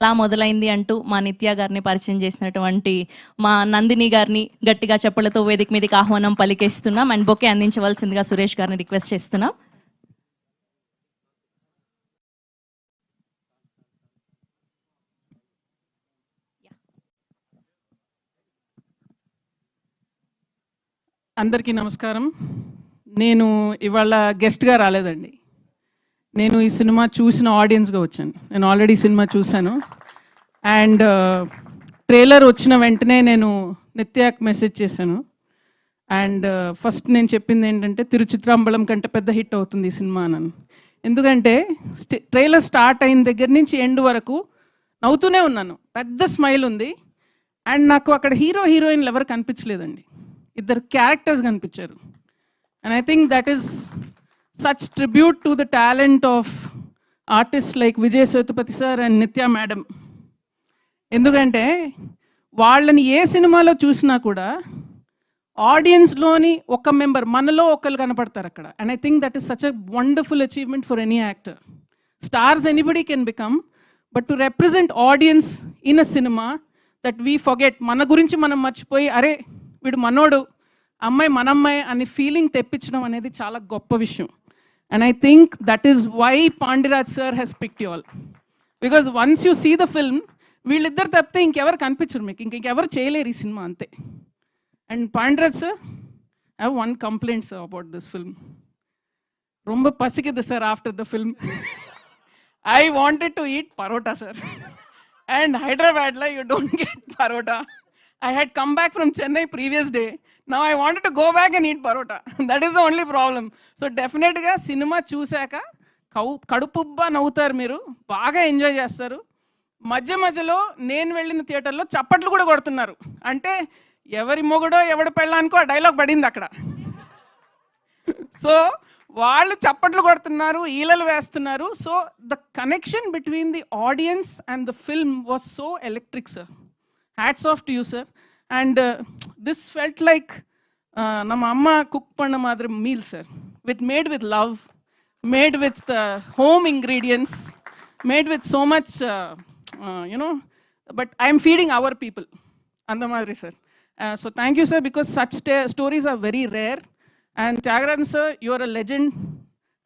అలా మొదలైంది అంటూ మా నిత్య గారిని పరిచయం చేసినటువంటి మా నందిని గారిని గట్టిగా చెప్పలతో వేదిక మీదకి ఆహ్వానం పలికేస్తున్నాం. అండ్ బొకే అందించవలసిందిగా సురేష్ గారిని రిక్వెస్ట్ చేస్తున్నాం. అందరికీ నమస్కారం. నేను ఇవాళ గెస్ట్గా రాలేదండి. నేను ఈ సినిమా చూసిన ఆడియన్స్గా వచ్చాను. నేను ఆల్రెడీ సినిమా చూశాను. అండ్ ట్రైలర్ వచ్చిన వెంటనే నేను నిత్యాకి మెసేజ్ చేశాను. అండ్ ఫస్ట్ నేను చెప్పింది ఏంటంటే తిరుచిత్రాంబలం కంటే పెద్ద హిట్ అవుతుంది ఈ సినిమా అని. ఎందుకంటే ట్రైలర్ స్టార్ట్ అయిన దగ్గర నుంచి ఎండ్ వరకు నవ్వుతూనే ఉన్నాను. పెద్ద స్మైల్ ఉంది. అండ్ నాకు అక్కడ హీరోయిన్లు ఎవరు కనిపించలేదండి. ఇద్దరు క్యారెక్టర్స్ కనిపించారు. And I think that is such tribute to the talent of artist like Vijay Sethupathi sir and నిత్య మేడం. ఎందుకంటే వాళ్ళని ఏ సినిమాలో చూసినా కూడా ఆడియన్స్లోని ఒక మెంబర్, మనలో ఒకరు కనపడతారు అక్కడ. And I think that is such a wonderful achievement for any actor. Stars anybody can become, but to represent audience in a cinema that we forget, మన గురించి మనం మర్చిపోయి అరే వీడు మనోడు, అమ్మాయి మనమ్మాయి అనే ఫీలింగ్ తెప్పించడం అనేది చాలా గొప్ప విషయం. And I think that is why Pandiraj sir has picked you all. Because once you see the film, వీళ్ళిద్దరు తప్పితే ఇంకెవరు కనిపించరు మీకు, ఇంకెవరు చేయలేరు ఈ సినిమా అంతే. And Pandiraj sir, I have one complaint sir about this film. ரொம்ப పసికిద్దు sir after the film. I wanted to eat parotta sir. And హైదరాబాద్లో you don't get parotta. I had come back from Chennai previous day. Now I wanted to go back and eat parota. That is the only problem. So definitely గా cinema చూశాక కడుపుబ్బా నవ్వుతారు, మీరు బాగా enjoy చేస్తారు. మధ్య మధ్యలో నేను వెళ్ళిన థియేటర్లో చప్పట్లు కూడా కొడుతున్నారు. అంటే ఎవరి మొగుడో ఎవడి పెళ్ళానికో ఆ డైలాగ్ పడింది అక్కడ. సో వాళ్ళు చప్పట్లు కొడుతున్నారు, ఈలలు వేస్తున్నారు. So the connection between the audience and the film was so electric sir. Hats off to you, sir. And this felt like nama amma cook panna madri meal, sir. Made with love, made with home ingredients, made with so much, but I am feeding our people. Anda madri, sir. So thank you, sir, because such stories are very rare. And Tyagarajan, sir, you are a legend.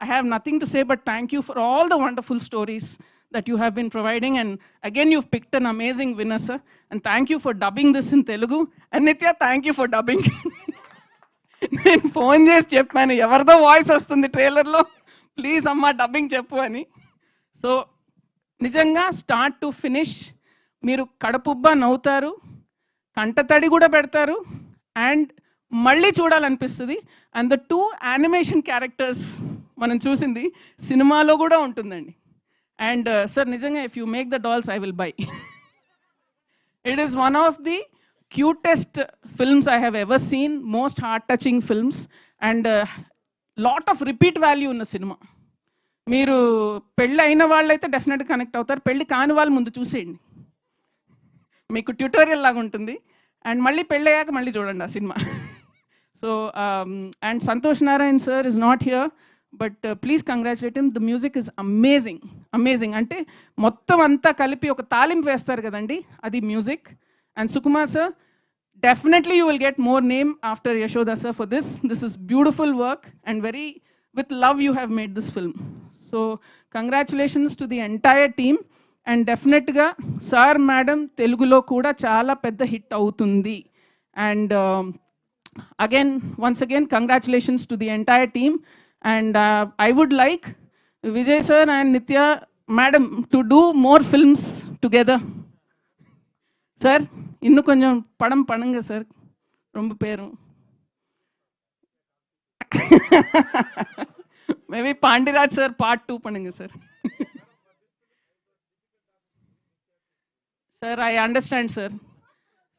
I have nothing to say, but thank you for all the wonderful stories that you have been providing. And again, you've picked an amazing winner, sir. And thank you for dubbing this in Telugu. And Nitya, thank you for dubbing. నేను phone చేసి చెప్పాను, ఎవరిదో voice వస్తుంది ట్రైలర్లో, please అమ్మా dubbing చెప్పు అని. So నిజంగా స్టార్ట్ టు ఫినిష్ మీరు కడుపుబ్బా నవ్వుతారు, కంటతడి కూడా పెడతారు, అండ్ మళ్ళీ చూడాలనిపిస్తుంది. అండ్ ద 2 యానిమేషన్ క్యారెక్టర్స్ మనం చూసింది సినిమాలో కూడా ఉంటుందండి. And sir, nijanga, if you make the dolls, I will buy. It is one of the cutest films I have ever seen, most heart-touching films, and lot of repeat value in the cinema. మీరు పెళ్ళి అయిన వాళ్ళైతే డెఫినెట్గా connect అవుతారు, పెళ్ళి కాని వాళ్ళు ముందు చూసేయండి, మీకు ట్యూటోరియల్ లాగా ఉంటుంది. అండ్ మళ్ళీ పెళ్ళి అయ్యాక మళ్ళీ చూడండి ఆ cinema. So and Santosh Narayan sir is not here, but please congratulate him. The music is amazing, amazing. అంటే మొత్తం అంతా కలిపి ఒక తాలింపు వేస్తారు కదండి, అది music. And Sukumar sir, definitely you will get more name after Yashoda sir for this. This is beautiful work and very with love you have made this film. So congratulations to the entire team. And డెఫినెట్గా sir madam తెలుగులో కూడా చాలా పెద్ద hit అవుతుంది. And again once again congratulations to the entire team. And I would like Vijay sir and Nitya madam to do more films together. Sir, innu konjam padam panunga sir, romba peru. Maybe Pandiraj sir part 2 panunga sir. Sir, I understand, sir.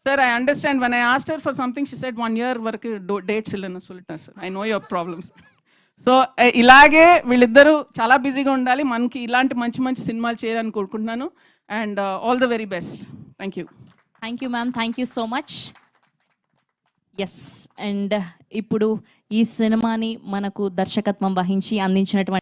Sir, I understand. When I asked her for something, she said 1 year varaku dates illana solita sir. I know your problems. So ఇలాగే వీళ్ళిద్దరూ చాలా బిజీగా ఉండాలి, మనకి ఇలాంటి మంచి మంచి సినిమాలు చేయాలని కోరుకుంటున్నాను. And all the very best. Thank you. Thank you ma'am, thank you so much. Yes, and ఇప్పుడు ఈ సినిమాని మనకు దర్శకత్వం వహించి అందించినటువంటి